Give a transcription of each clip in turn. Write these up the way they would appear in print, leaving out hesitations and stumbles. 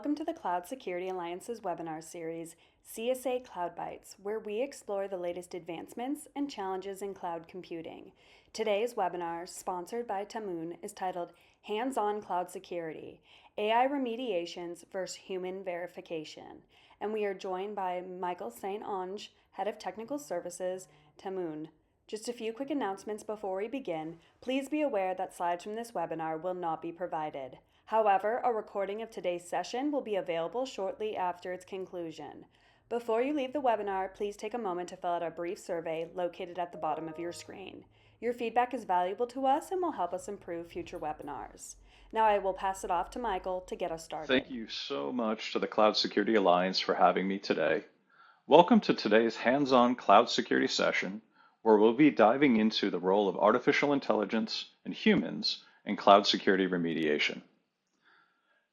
welcome to the Cloud Security Alliance's webinar series, CSA Cloud Bytes, where we explore the latest advancements and challenges in cloud computing. Today's webinar, sponsored by Tamnoon, is titled Hands-on Cloud Security, AI Remediations versus Human Verification. And we are joined by Michael St.Onge, Head of Technical Services, Tamnoon. Just a few quick announcements before we begin. Please be aware that slides from this webinar will not be provided. However, a recording of today's session will be available shortly after its conclusion. Before you leave the webinar, please take a moment to fill out a brief survey located at the bottom of your screen. Your feedback is valuable to us and will help us improve future webinars. Now I will pass it off to Michael to get us started. Thank you so much to the Cloud Security Alliance for having me today. Welcome to today's hands-on cloud security session, where we'll be diving into the role of artificial intelligence and humans in cloud security remediation.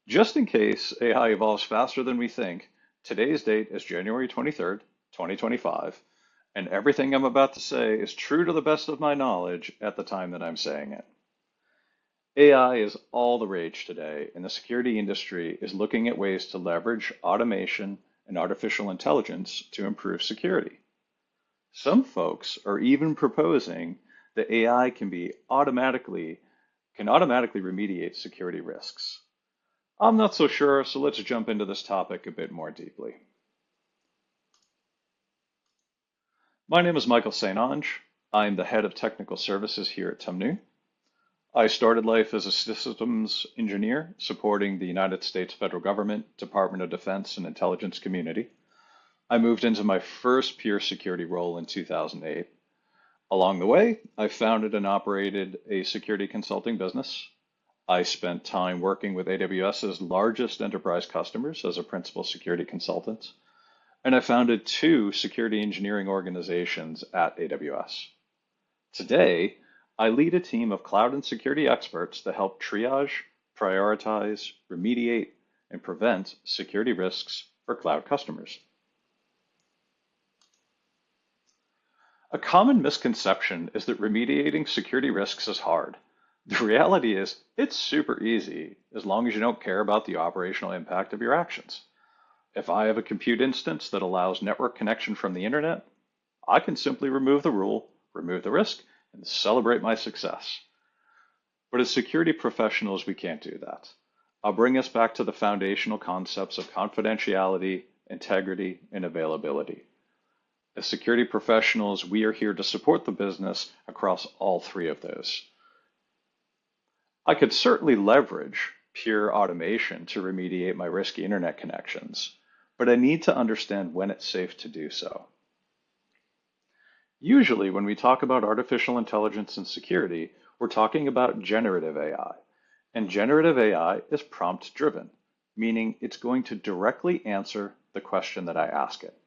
Just in case AI evolves faster than we think, today's date is January 23rd, 2025, and everything I'm about to say is true to the best of my knowledge at the time that I'm saying it. AI is all the rage today, and the security industry is looking at ways to leverage automation and artificial intelligence to improve security. Some folks are even proposing that AI can automatically remediate security risks. I'm not so sure, so let's jump into this topic a bit more deeply. My name is Michael St.Onge. I'm the head of technical services here at Tamnoon. I started life as a systems engineer supporting the United States federal government, Department of Defense, and intelligence community. I moved into my first pure security role in 2008. Along the way, I founded and operated a security consulting business. I spent time working with AWS's largest enterprise customers as a principal security consultant, and I founded 2 security engineering organizations at AWS. Today, I lead a team of cloud and security experts to help triage, prioritize, remediate, and prevent security risks for cloud customers. A common misconception is that remediating security risks is hard. The reality is, it's super easy as long as you don't care about the operational impact of your actions. If I have a compute instance that allows network connection from the internet, I can simply remove the rule, remove the risk, and celebrate my success. But as security professionals, we can't do that. I'll bring us back to the foundational concepts of confidentiality, integrity, and availability. As security professionals, we are here to support the business across all 3 of those. I could certainly leverage pure automation to remediate my risky internet connections, but I need to understand when it's safe to do so. Usually, when we talk about artificial intelligence and security, we're talking about generative AI. And generative AI is prompt driven, meaning it's going to directly answer the question that I ask it.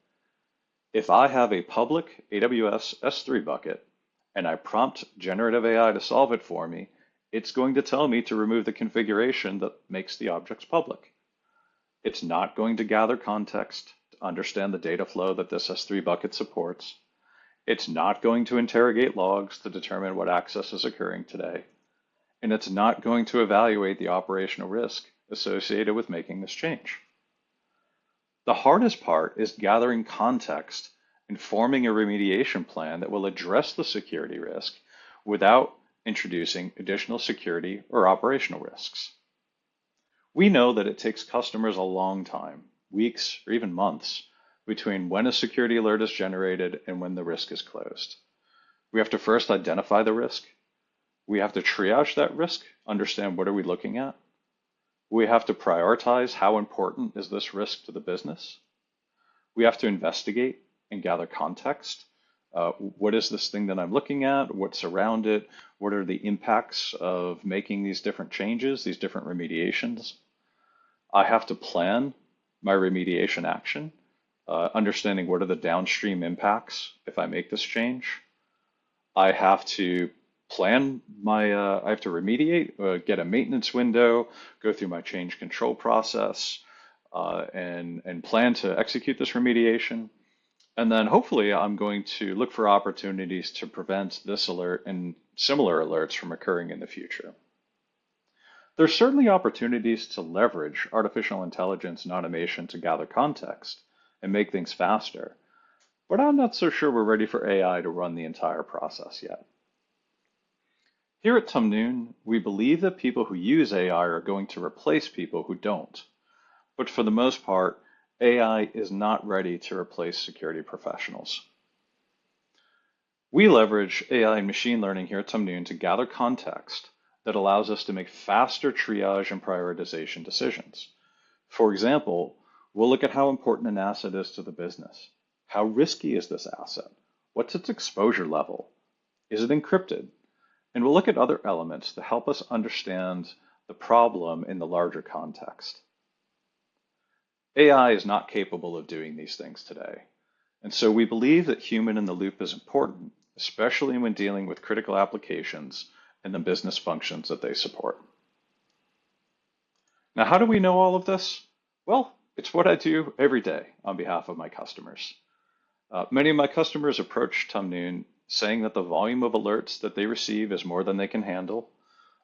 If I have a public AWS S3 bucket and I prompt generative AI to solve it for me, it's going to tell me to remove the configuration that makes the objects public. It's not going to gather context to understand the data flow that this S3 bucket supports. It's not going to interrogate logs to determine what access is occurring today. And it's not going to evaluate the operational risk associated with making this change. The hardest part is gathering context and forming a remediation plan that will address the security risk without introducing additional security or operational risks. We know that it takes customers a long time, weeks or even months, between when a security alert is generated and when the risk is closed. We have to first identify the risk. We have to triage that risk, understand what are we looking at. We have to prioritize how important is this risk to the business. We have to investigate and gather context. What is this thing that I'm looking at? What's around it? What are the impacts of making these different changes, these different remediations? I have to plan my remediation action, understanding what are the downstream impacts if I make this change. I have to plan I have to remediate, get a maintenance window, go through my change control process, and plan to execute this remediation. And then hopefully I'm going to look for opportunities to prevent this alert and similar alerts from occurring in the future. There's certainly opportunities to leverage artificial intelligence and automation to gather context and make things faster, but I'm not so sure we're ready for AI to run the entire process yet. Here at Tamnoon, we believe that people who use AI are going to replace people who don't. But for the most part, AI is not ready to replace security professionals. We leverage AI and machine learning here at Tamnoon to gather context that allows us to make faster triage and prioritization decisions. For example, we'll look at how important an asset is to the business. How risky is this asset? What's its exposure level? Is it encrypted? And we'll look at other elements to help us understand the problem in the larger context. AI is not capable of doing these things today. And so we believe that human in the loop is important, especially when dealing with critical applications and the business functions that they support. Now, how do we know all of this? Well, it's what I do every day on behalf of my customers. Many of my customers approach Tamnoon saying that the volume of alerts that they receive is more than they can handle.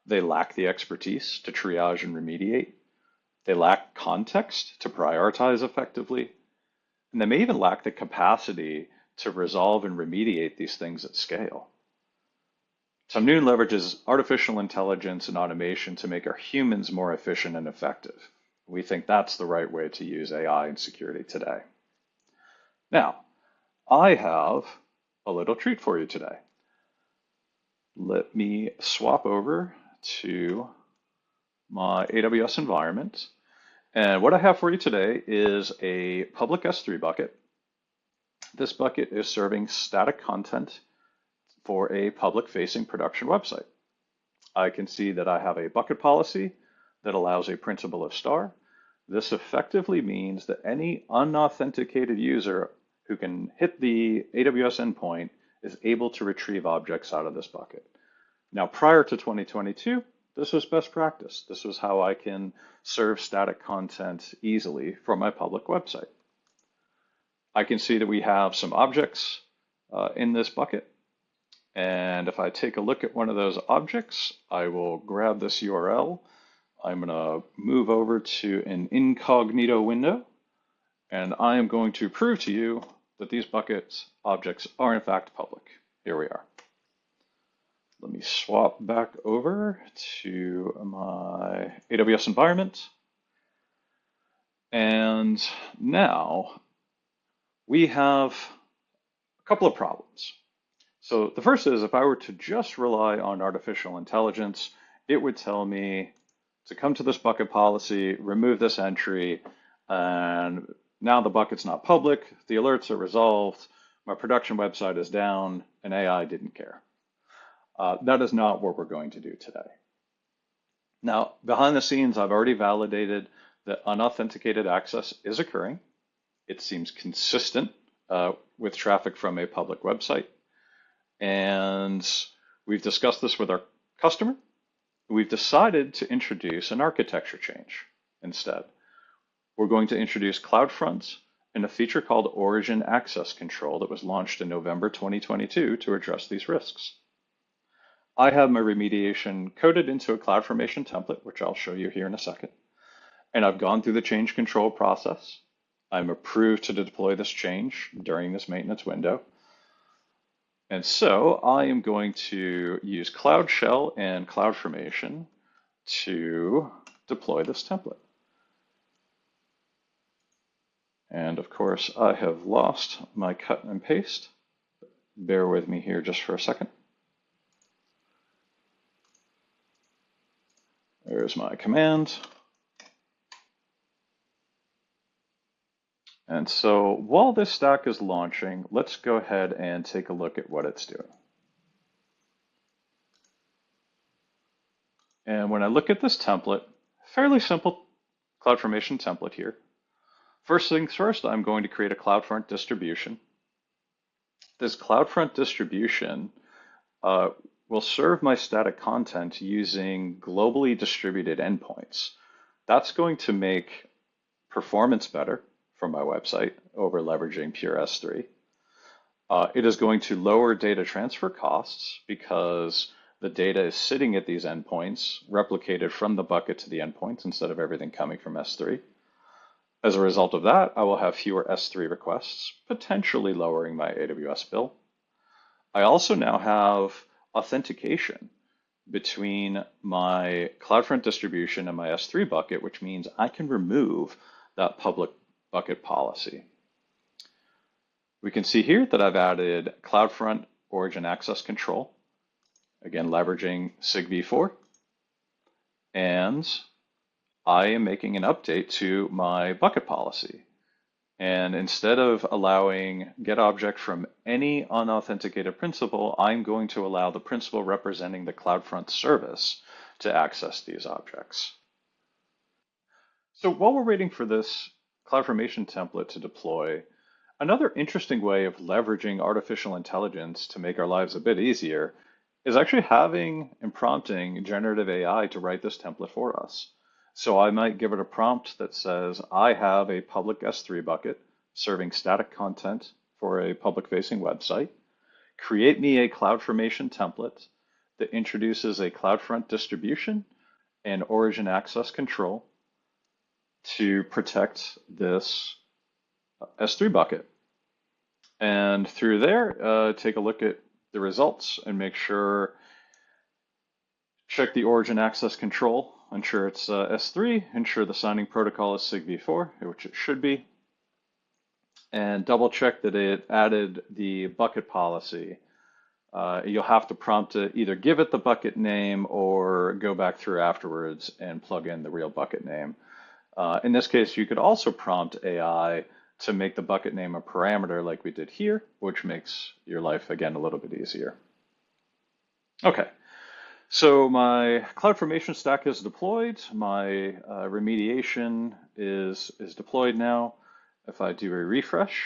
They lack the expertise to triage and remediate. They lack context to prioritize effectively. And they may even lack the capacity to resolve and remediate these things at scale. Tamnoon leverages artificial intelligence and automation to make our humans more efficient and effective. We think that's the right way to use AI in security today. Now, I have a little treat for you today. Let me swap over to my AWS environment. And what I have for you today is a public S3 bucket. This bucket is serving static content for a public-facing production website. I can see that I have a bucket policy that allows a principal of star. This effectively means that any unauthenticated user who can hit the AWS endpoint is able to retrieve objects out of this bucket. Now, prior to 2022, this was best practice. This was how I can serve static content easily from my public website. I can see that we have some objects in this bucket. And if I take a look at one of those objects, I will grab this URL. I'm going to move over to an incognito window, and I am going to prove to you that these buckets objects are in fact public. Here we are. Let me swap back over to my AWS environment. And now we have a couple of problems. So the first is if I were to just rely on artificial intelligence, it would tell me to come to this bucket policy, remove this entry, and now the bucket's not public, the alerts are resolved, my production website is down, and AI didn't care. That is not what we're going to do today. Now, behind the scenes, I've already validated that unauthenticated access is occurring. It seems consistent with traffic from a public website. And we've discussed this with our customer. We've decided to introduce an architecture change instead. We're going to introduce CloudFront and a feature called Origin Access Control that was launched in November 2022 to address these risks. I have my remediation coded into a CloudFormation template, which I'll show you here in a second. And I've gone through the change control process. I'm approved to deploy this change during this maintenance window. And so I am going to use Cloud Shell and CloudFormation to deploy this template. And of course, I have lost my cut and paste. Bear with me here just for a second. There's my command. And so while this stack is launching, let's go ahead and take a look at what it's doing. And when I look at this template, fairly simple CloudFormation template here. First things first, I'm going to create a CloudFront distribution. This CloudFront distribution will serve my static content using globally distributed endpoints. That's going to make performance better from my website over leveraging pure S3. It is going to lower data transfer costs because The data is sitting at these endpoints, replicated from the bucket to the endpoints instead of everything coming from S3. As a result of that, I will have fewer S3 requests, potentially lowering my AWS bill. I also now have authentication between my CloudFront distribution and my S3 bucket, which means I can remove that public bucket policy. We can see here that I've added CloudFront origin access control, again leveraging SIG-v4, and I am making an update to my bucket policy. And instead of allowing get object from any unauthenticated principal, I'm going to allow the principal representing the CloudFront service to access these objects. So while we're waiting for this CloudFormation template to deploy, another interesting way of leveraging artificial intelligence to make our lives a bit easier is actually having and prompting generative AI to write this template for us. So I might give it a prompt that says, I have a public S3 bucket serving static content for a public-facing website. Create me a CloudFormation template that introduces a CloudFront distribution and origin access control to protect this S3 bucket. And through there, take a look at the results and make sure, check the origin access control, ensure it's S3, ensure the signing protocol is SIG-v4, which it should be, and double check that it added the bucket policy. You'll have to prompt it, either give it the bucket name or go back through afterwards and plug in the real bucket name. In this case, you could also prompt AI to make the bucket name a parameter like we did here, which makes your life, again, a little bit easier. Okay, so my CloudFormation stack is deployed. My remediation is deployed now. If I do a refresh,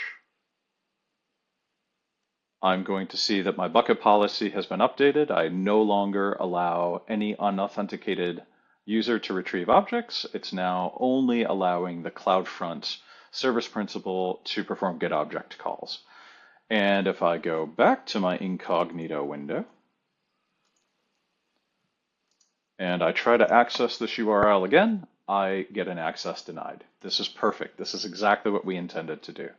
I'm going to see that my bucket policy has been updated. I no longer allow any unauthenticated user to retrieve objects. It's now only allowing the CloudFront service principal to perform get object calls. And if I go back to my incognito window and I try to access this URL again, I get an access denied. This is perfect. This is exactly what we intended to do.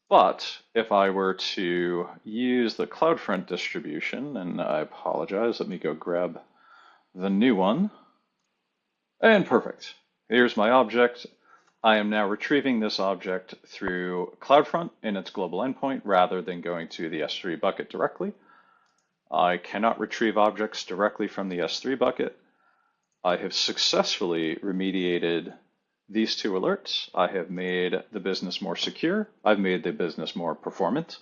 But if I were to use the CloudFront distribution, and I apologize, let me go grab the new one, and perfect. Here's my object. I am now retrieving this object through CloudFront in its global endpoint rather than going to the S3 bucket directly. I cannot retrieve objects directly from the S3 bucket. I have successfully remediated these two alerts. I have made the business more secure. I've made the business more performant.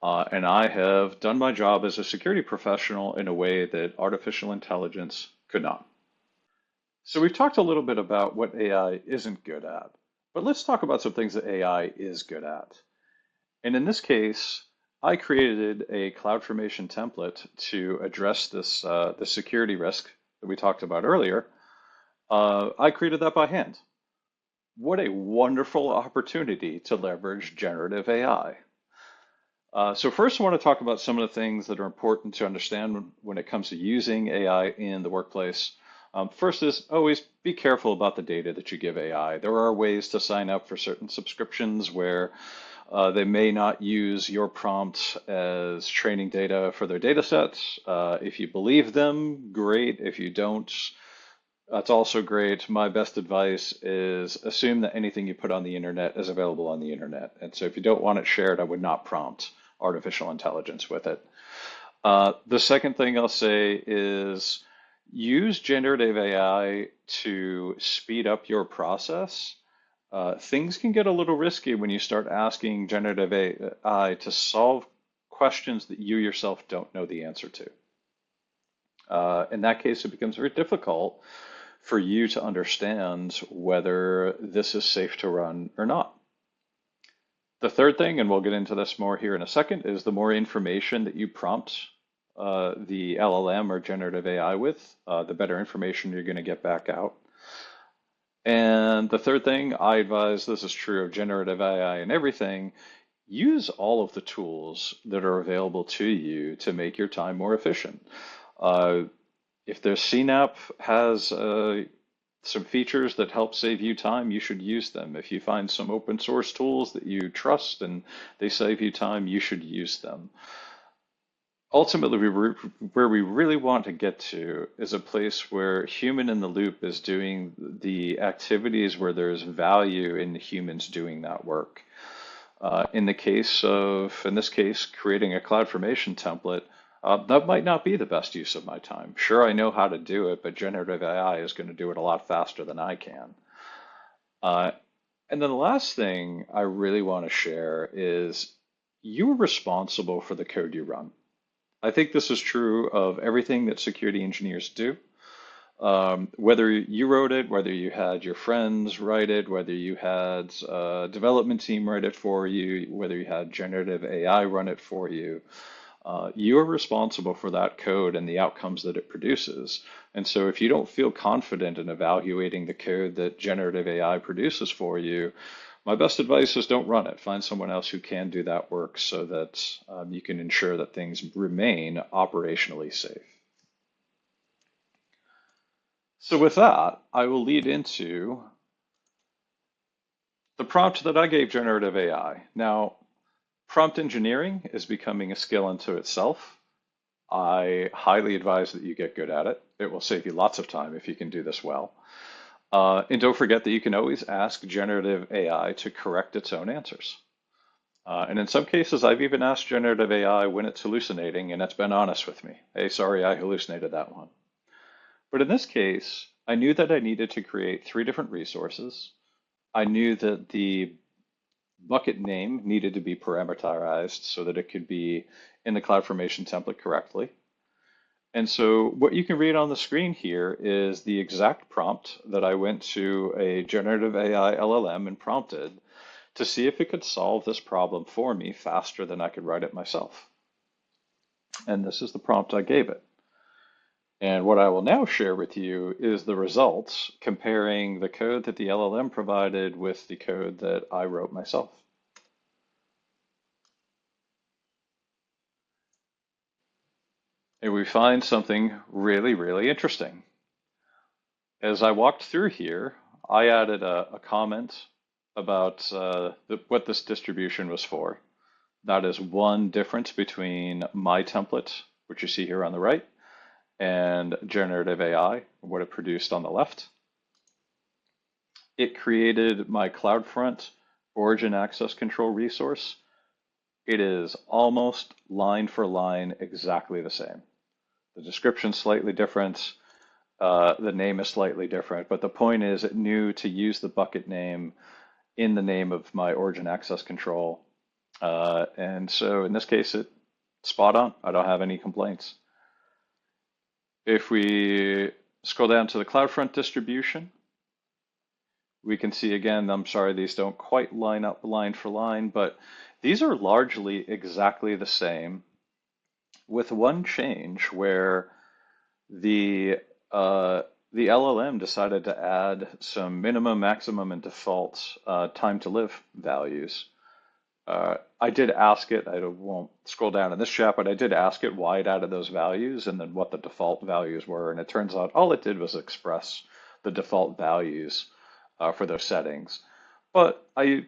And I have done my job as a security professional in a way that artificial intelligence could not. So we've talked a little bit about what AI isn't good at, but let's talk about some things that AI is good at. And in this case, I created a CloudFormation template to address this the security risk that we talked about earlier. I created that by hand. What a wonderful opportunity to leverage generative AI. So first, I want to talk about some of the things that are important to understand when it comes to using AI in the workplace. First is always be careful about the data that you give AI. There are ways to sign up for certain subscriptions where they may not use your prompt as training data for their data sets. If you believe them, great. If you don't, that's also great. My best advice is assume that anything you put on the internet is available on the internet. And so if you don't want it shared, I would not prompt artificial intelligence with it. The second thing I'll say is use generative AI to speed up your process. Things can get a little risky when you start asking generative AI to solve questions that you yourself don't know the answer to. In that case, it becomes very difficult for you to understand whether this is safe to run or not. The third thing, and we'll get into this more here in a second, is the more information that you prompt the LLM or generative AI with, the better information you're going to get back out. And the third thing, I advise, this is true of generative AI and everything, use all of the tools that are available to you to make your time more efficient. Uh, if their CNAP has some features that help save you time, you should use them. If you find some open source tools that you trust and they save you time, you should use them. Ultimately, where we really want to get to is a place where human in the loop is doing the activities where there's value in the humans doing that work. In this case, creating a CloudFormation template, that might not be the best use of my time. Sure, I know how to do it, but generative AI is going to do it a lot faster than I can. Uh, and then the last thing I really want to share is you're responsible for the code you run. I think this is true of everything that security engineers do. Whether you wrote it, whether you had your friends write it, whether you had a development team write it for you, whether you had generative AI run it for you, you are responsible for that code and the outcomes that it produces. And so if you don't feel confident in evaluating the code that generative AI produces for you, my best advice is don't run it. Find someone else who can do that work so that you can ensure that things remain operationally safe. So with that, I will lead into the prompt that I gave generative AI. Now, prompt engineering is becoming a skill unto itself. I highly advise that you get good at it. It will save you lots of time if you can do this well. And don't forget that you can always ask generative AI to correct its own answers. And in some cases, I've even asked generative AI when it's hallucinating, and it's been honest with me. Hey, sorry, I hallucinated that one. But in this case, I knew that I needed to create 3 different resources. I knew that the bucket name needed to be parameterized so that it could be in the CloudFormation template correctly. And so what you can read on the screen here is the exact prompt that I went to a generative AI LLM and prompted to see if it could solve this problem for me faster than I could write it myself. And this is the prompt I gave it. And what I will now share with you is the results comparing the code that the LLM provided with the code that I wrote myself. And we find something really, really interesting. As I walked through here, I added a comment about what this distribution was for. That is one difference between my template, which you see here on the right, and generative AI, what it produced on the left. It created my CloudFront origin access control resource. It is almost line for line exactly the same. The description's slightly different, the name is slightly different, but the point is it knew to use the bucket name in the name of my origin access control. And so in this case, it's spot on. I don't have any complaints. If we scroll down to the CloudFront distribution, we can see again, I'm sorry, these don't quite line up line for line, but these are largely exactly the same with one change where the the LLM decided to add some minimum, maximum, and default time to live values. I did ask it, I won't scroll down in this chat, but I did ask it why it added those values and then what the default values were. And it turns out all it did was express the default values for those settings. But I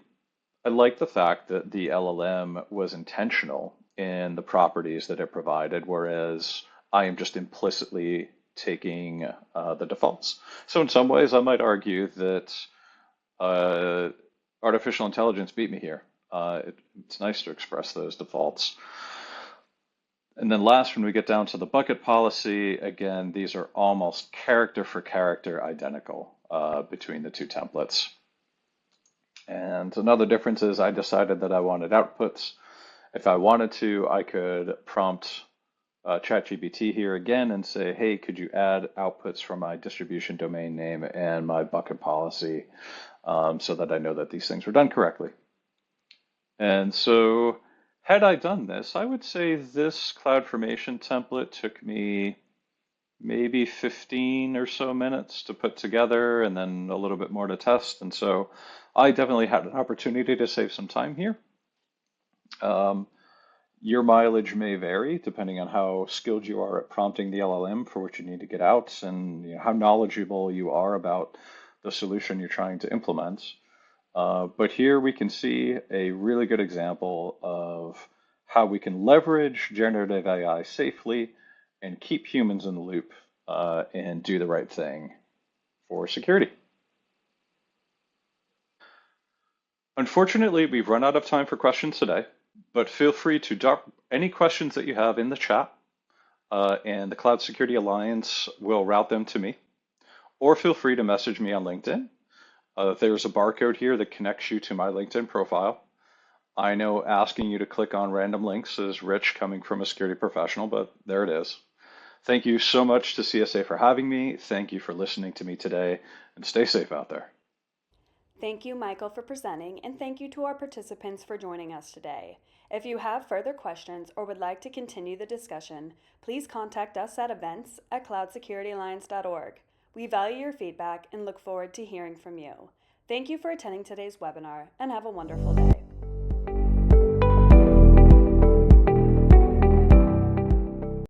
like the fact that the LLM was intentional in the properties that it provided, whereas I am just implicitly taking the defaults. So in some ways, I might argue that artificial intelligence beat me here. It's nice to express those defaults. And then last, when we get down to the bucket policy, again, these are almost character for character identical between the 2 templates. And another difference is I decided that I wanted outputs. If I wanted to, I could prompt ChatGPT here again and say, hey, could you add outputs from my distribution domain name and my bucket policy so that I know that these things were done correctly. And so had I done this, I would say this CloudFormation template took me maybe 15 or so minutes to put together and then a little bit more to test. And so I definitely had an opportunity to save some time here. Um, your mileage may vary depending on how skilled you are at prompting the LLM for what you need to get out and how knowledgeable you are about the solution you're trying to implement. But here we can see a really good example of how we can leverage generative AI safely and keep humans in the loop and do the right thing for security. Unfortunately, we've run out of time for questions today, but feel free to drop any questions that you have in the chat, and the Cloud Security Alliance will route them to me. Or feel free to message me on LinkedIn. There's a barcode here that connects you to my LinkedIn profile. I know asking you to click on random links is rich coming from a security professional, but there it is. Thank you so much to CSA for having me. Thank you for listening to me today, and stay safe out there. Thank you, Michael, for presenting, and thank you to our participants for joining us today. If you have further questions or would like to continue the discussion, please contact us at events@cloudsecurityalliance.org. We value your feedback and look forward to hearing from you. Thank you for attending today's webinar, and have a wonderful day.